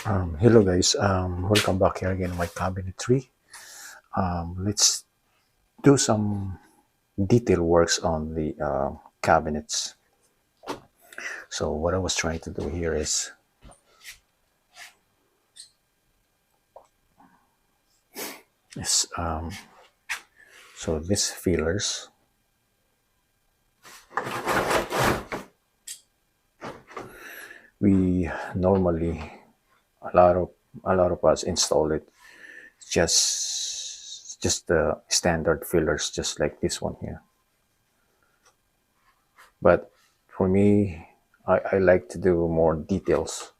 Hello guys, welcome back here again in my cabinetry. Let's do some detail works on the cabinets. So what I was trying to do here is so these fillers, we normally a lot of a lot of us install it just the standard fillers, just like this one here. But for me, I like to do more details.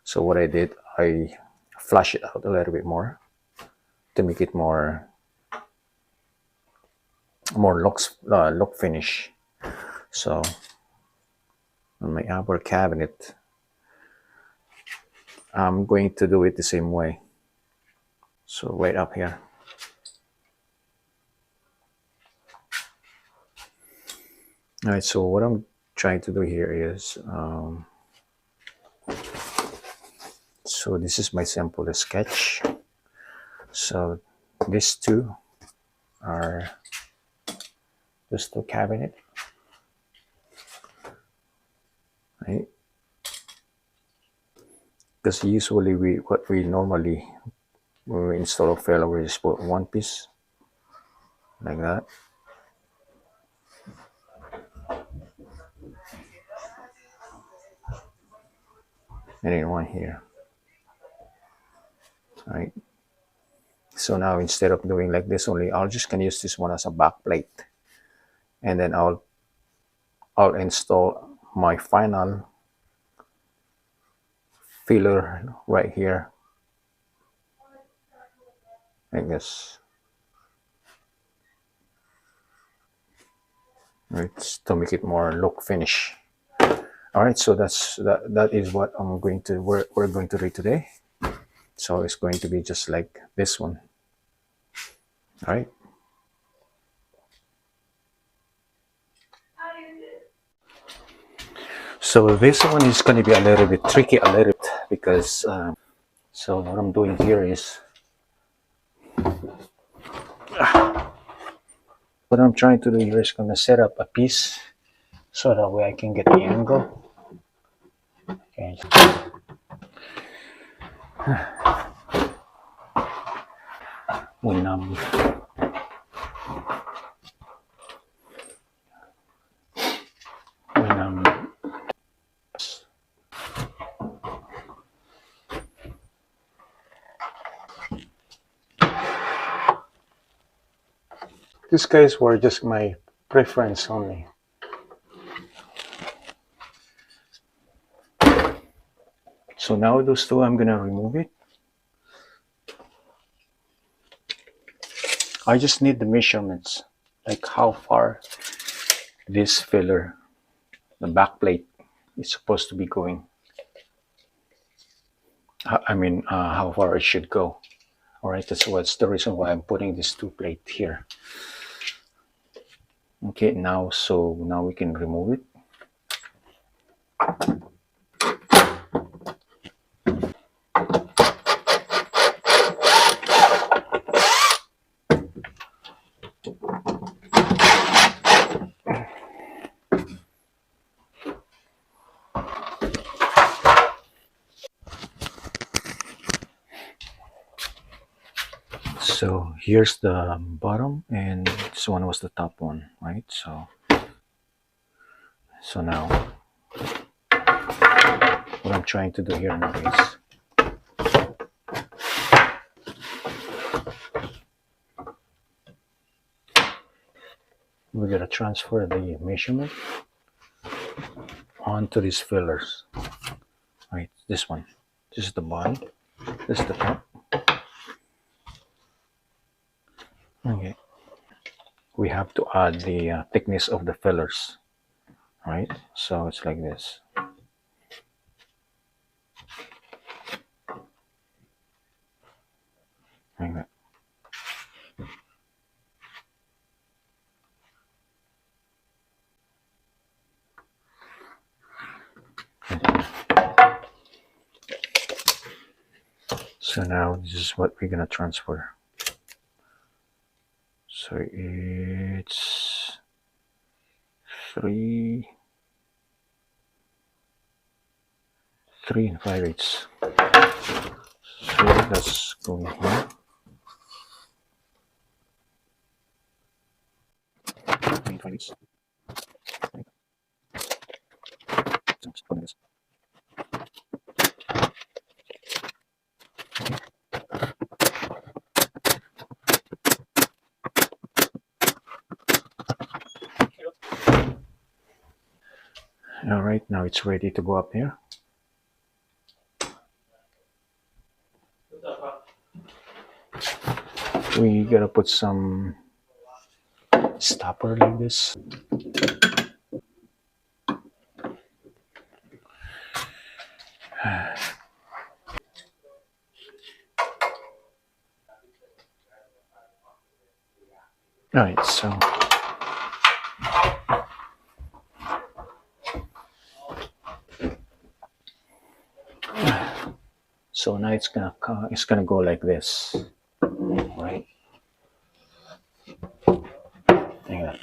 So what I did, I flush it out a little bit more to make it more look finish. So on my upper cabinet, I'm going to do it the same way. So right up here. All right, so what I'm trying to do here is, so this is my simple sketch. So these two are just the cabinet, right? Because usually what we normally when we install a filler, we just put one piece like that. And then one here, right? So now instead of doing like this only, I'll just can use this one as a back plate, and then I'll install my final filler right here, like this. Right, to make it more look finish. All right, so that is what we're going to read today. So it's going to be just like this one. All right. So this one is going to be a little bit tricky, a little bit, because so what I'm doing here is what I'm trying to do here is going to set up a piece so that way I can get the angle. Okay. When when these guys were just my preference only. So now those two, I'm gonna remove it. I just need the measurements, like how far this filler, the back plate, is supposed to be going. I mean, how far it should go. All right, that's what's the reason why I'm putting this two plate here. Okay, now we can remove it. So here's the bottom, and this one was the top one, right? So now what I'm trying to do here now is we're gonna transfer the measurement onto these fillers, right? This one, this is the bottom, this is the top. Okay, we have to add the thickness of the fillers, right? So it's like this. Like that. So now this is what we're gonna transfer. So it's 3 and 5/8. So let's go in here. 3 and 5/8. So let's put this. All right, now it's ready to go up here. We gotta put some stopper like this. All right, so now it's gonna go like this, right? Like that.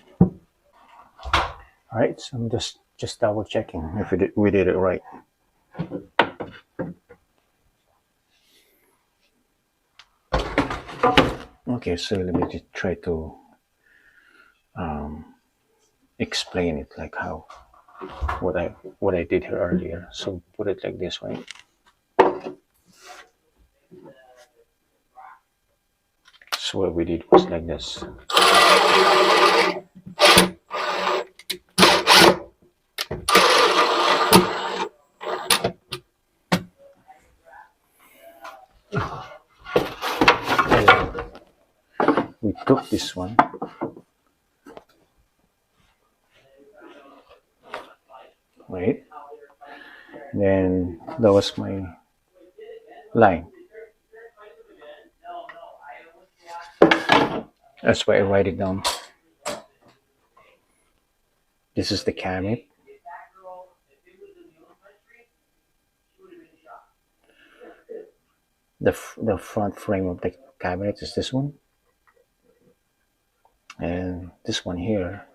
All right, so I'm just double checking if we did it right. Okay, so let me just try to explain it like how what I did here earlier. So put it like this, right? So what we did was like this. We took this one, right? Then that was my line. That's why I write it down. This is the cabinet. The front frame of the cabinet is this one, and this one here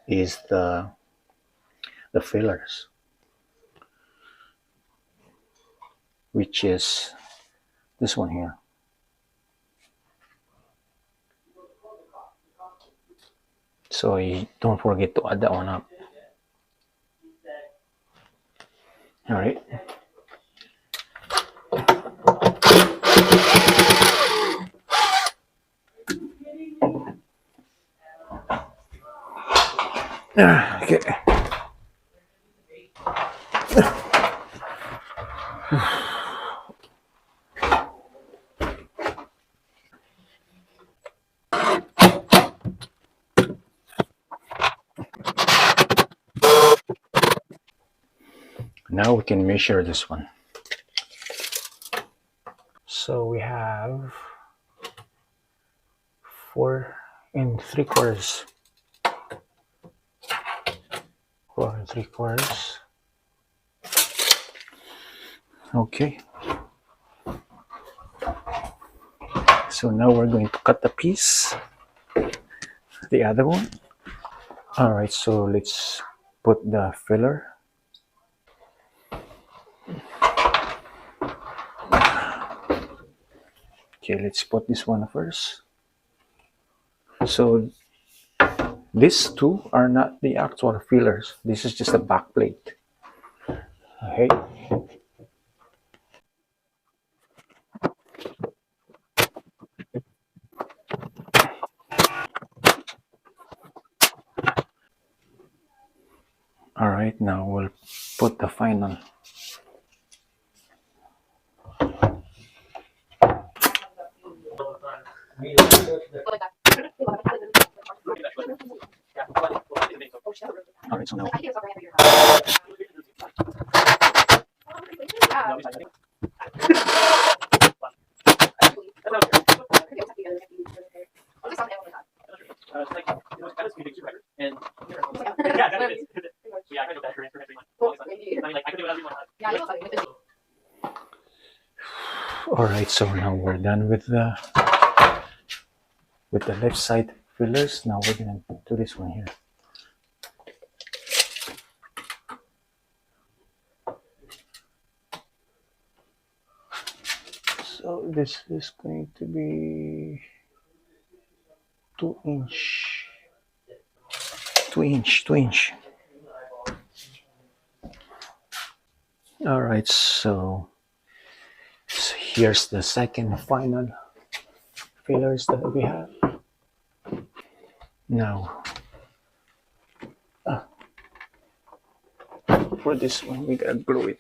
is the fillers, which is this one here. So you don't forget to add that one up. All right. Okay. Now we can measure this one. So we have 4 3/4. 4 3/4. Okay. So now we're going to cut the piece, the other one. All right, so let's put the filler. Okay, let's put this one first. So these two are not the actual fillers. This is just a back plate. Okay. All right, now we'll put the final. All right, so now. All right, so now we're done with the left side fillers. Now we're gonna do this one here. So this is going to be 2 inch, 2 inch, 2 inch. All right, so here's the second final fillers that we have. Now, for this one, we gotta glue it.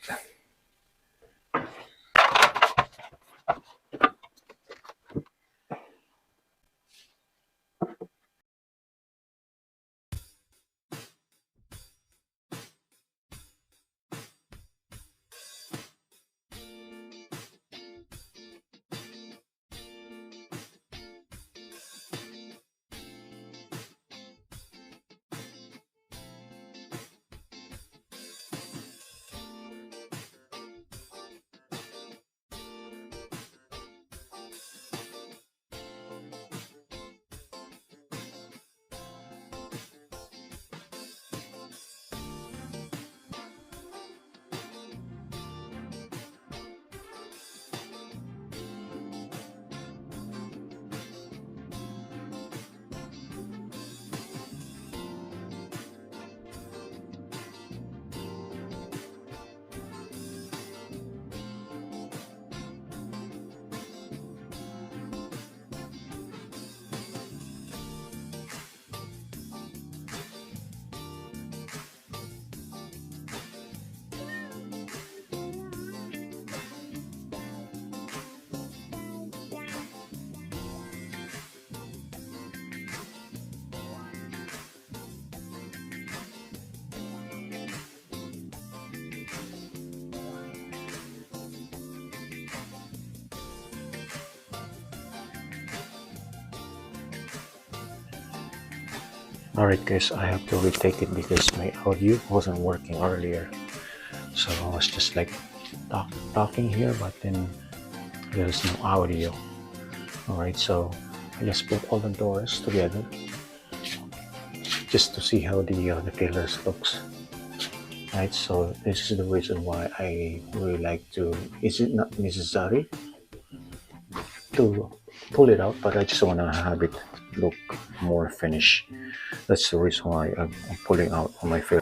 All right, guys, I have to retake it because my audio wasn't working earlier. So I was just like talking here, but then there's no audio. All right, so I just put all the doors together just to see how the fillers looks. Right, so this is the reason why I really like to. Is it not necessary to pull it out, but I just want to have it look more finished. That's the reason why I'm pulling out on my filler.